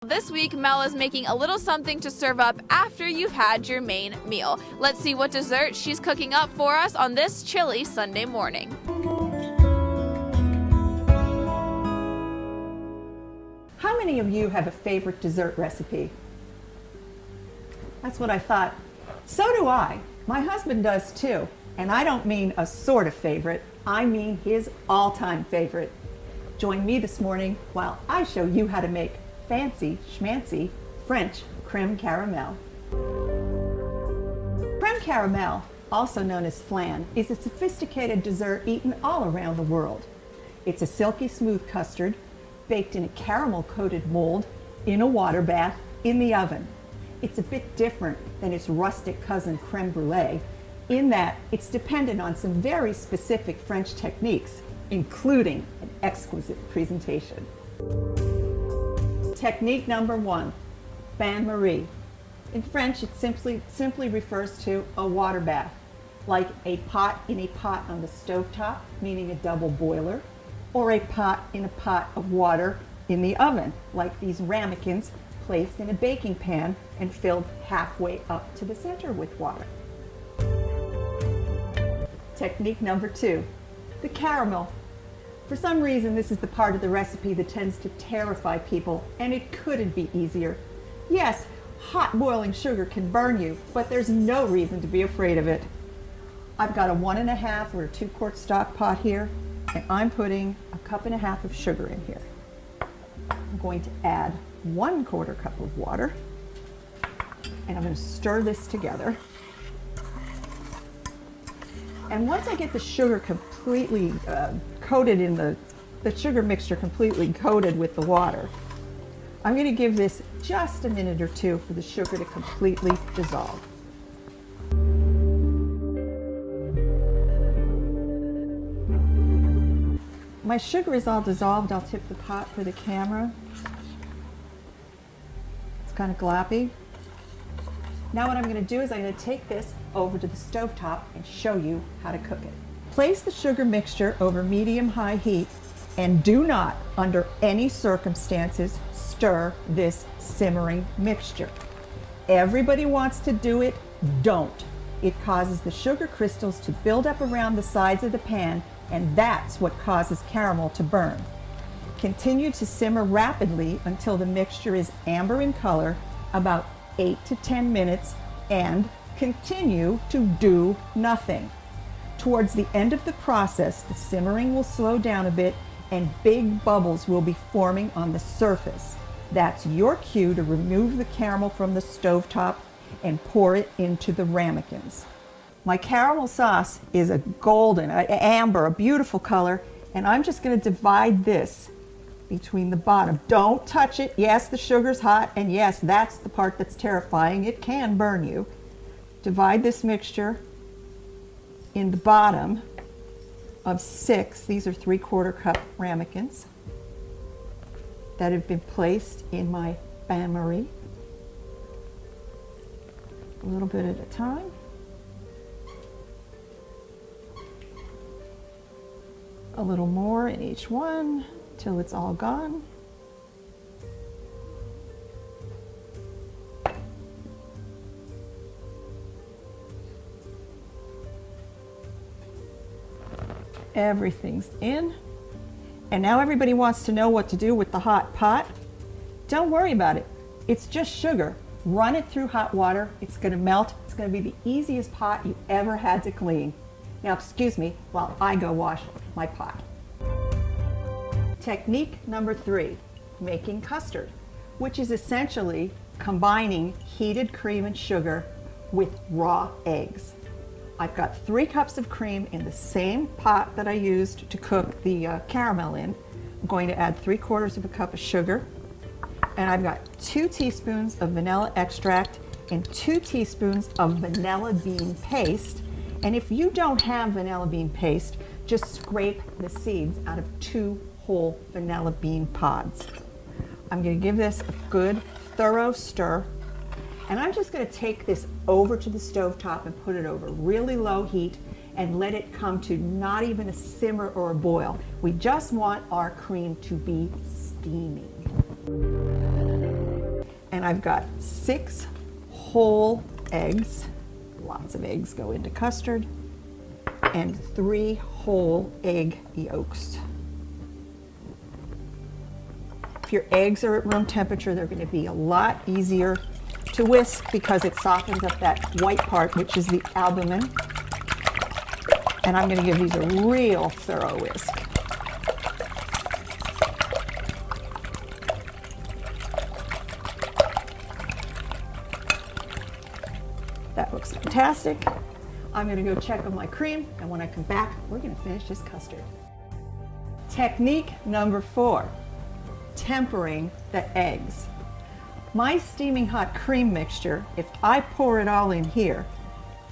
This week, Mel is making a little something to serve up after you've had your main meal. Let's see what dessert she's cooking up for us on this chilly Sunday morning. How many of you have a favorite dessert recipe? That's what I thought. So do I. My husband does too. And I don't mean a sort of favorite, I mean his all-time favorite. Join me this morning while I show you how to make fancy schmancy French creme caramel. Creme caramel, also known as flan, is a sophisticated dessert eaten all around the world. It's a silky smooth custard baked in a caramel-coated mold in a water bath in the oven. It's a bit different than its rustic cousin creme brulee in that it's dependent on some very specific French techniques, including an exquisite presentation. Technique number 1, bain-marie. In French, it simply refers to a water bath, like a pot in a pot on the stovetop, meaning a double boiler, or a pot in a pot of water in the oven, like these ramekins placed in a baking pan and filled halfway up to the center with water. Technique number 2, the caramel. For some reason, this is the part of the recipe that tends to terrify people, and it couldn't be easier. Yes, hot boiling sugar can burn you, but there's no reason to be afraid of it. I've got a 1½ or a 2-quart stock pot here, and I'm putting a 1.5 cups of sugar in here. I'm going to add 1/4 cup of water, and I'm going to stir this together. And once I get the sugar completely coated in the sugar mixture completely coated with the water, I'm going to give this just a minute or two for the sugar to completely dissolve. My sugar is all dissolved. I'll tip the pot for the camera. It's kind of gloppy. Now what I'm going to do is I'm going to take this over to the stovetop and show you how to cook it. Place the sugar mixture over medium-high heat and do not, under any circumstances, stir this simmering mixture. Everybody wants to do it, don't. It causes the sugar crystals to build up around the sides of the pan, and that's what causes caramel to burn. Continue to simmer rapidly until the mixture is amber in color, about 8 to 10 minutes, and continue to do nothing. Towards the end of the process, the simmering will slow down a bit and big bubbles will be forming on the surface. That's your cue to remove the caramel from the stovetop and pour it into the ramekins. My caramel sauce is a golden, amber, a beautiful color, and I'm just going to divide this between the bottom. Don't touch it. Yes, the sugar's hot, and yes, that's the part that's terrifying. It can burn you. Divide this mixture in the bottom of 6, these are 3/4 cup ramekins that have been placed in my bain-marie. A little bit at a time. A little more in each one till it's all gone. Everything's in. And now everybody wants to know what to do with the hot pot. Don't worry about it. It's just sugar. Run it through hot water. It's going to melt. It's going to be the easiest pot you ever had to clean. Now, excuse me while I go wash my pot. Technique number 3, making custard, which is essentially combining heated cream and sugar with raw eggs. I've got 3 cups of cream in the same pot that I used to cook the caramel in. I'm going to add 3/4 cup of sugar, and I've got 2 teaspoons of vanilla extract and 2 teaspoons of vanilla bean paste. And if you don't have vanilla bean paste, just scrape the seeds out of 2 whole vanilla bean pods. I'm going to give this a good thorough stir, and I'm just going to take this over to the stovetop and put it over really low heat and let it come to not even a simmer or a boil. We just want our cream to be steaming. And I've got 6 whole eggs. Lots of eggs go into custard. And 3 whole egg yolks. If your eggs are at room temperature, they're going to be a lot easier to whisk because it softens up that white part, which is the albumin. And I'm going to give these a real thorough whisk. That looks fantastic. I'm going to go check on my cream, and when I come back, we're going to finish this custard. Technique number 4, tempering the eggs. My steaming hot cream mixture, if I pour it all in here,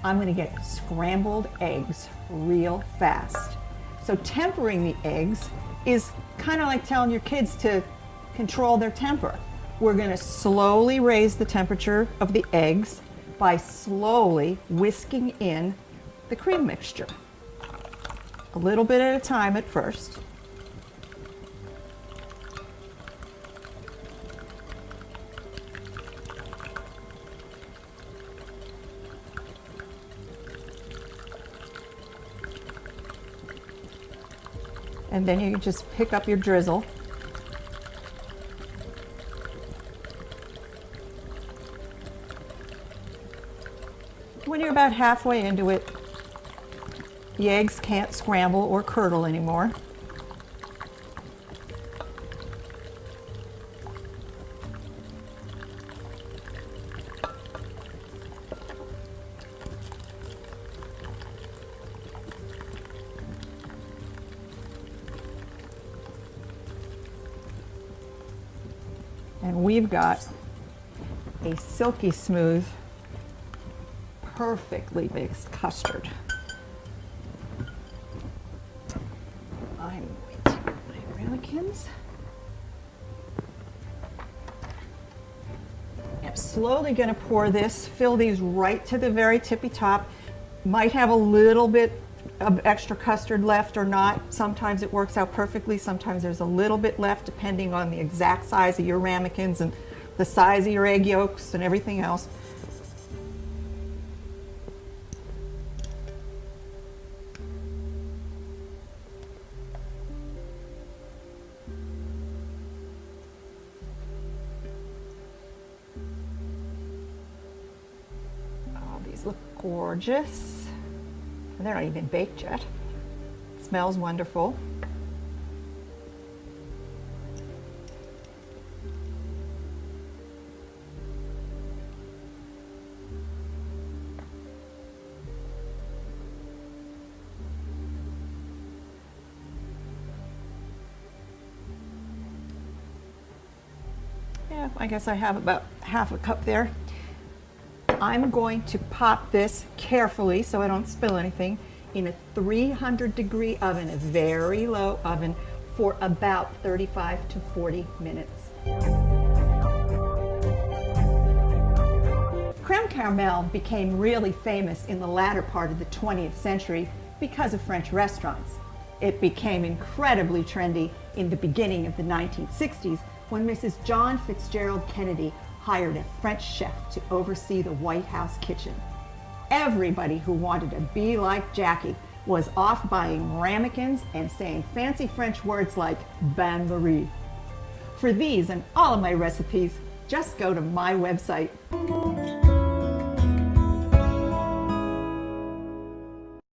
I'm going to get scrambled eggs real fast. So tempering the eggs is kind of like telling your kids to control their temper. We're going to slowly raise the temperature of the eggs by slowly whisking in the cream mixture. A little bit at a time at first. And then you just pick up your drizzle. When you're about halfway into it, the eggs can't scramble or curdle anymore. And we've got a silky smooth, perfectly mixed custard. I'm going to take my ramekins. I'm slowly going to pour this, fill these right to the very tippy top. Might have a little bit of extra custard left or not. Sometimes it works out perfectly. Sometimes there's a little bit left depending on the exact size of your ramekins and the size of your egg yolks and everything else. Oh, these look gorgeous. And they're not even baked yet. It smells wonderful. Yeah, I guess I have about half a cup there. I'm going to pop this carefully so I don't spill anything in a 300-degree oven, a very low oven, for about 35 to 40 minutes. Creme caramel became really famous in the latter part of the 20th century because of French restaurants. It became incredibly trendy in the beginning of the 1960s when Mrs. John Fitzgerald Kennedy hired a French chef to oversee the White House kitchen. Everybody who wanted to be like Jackie was off buying ramekins and saying fancy French words like bain-marie. For these and all of my recipes, just go to my website.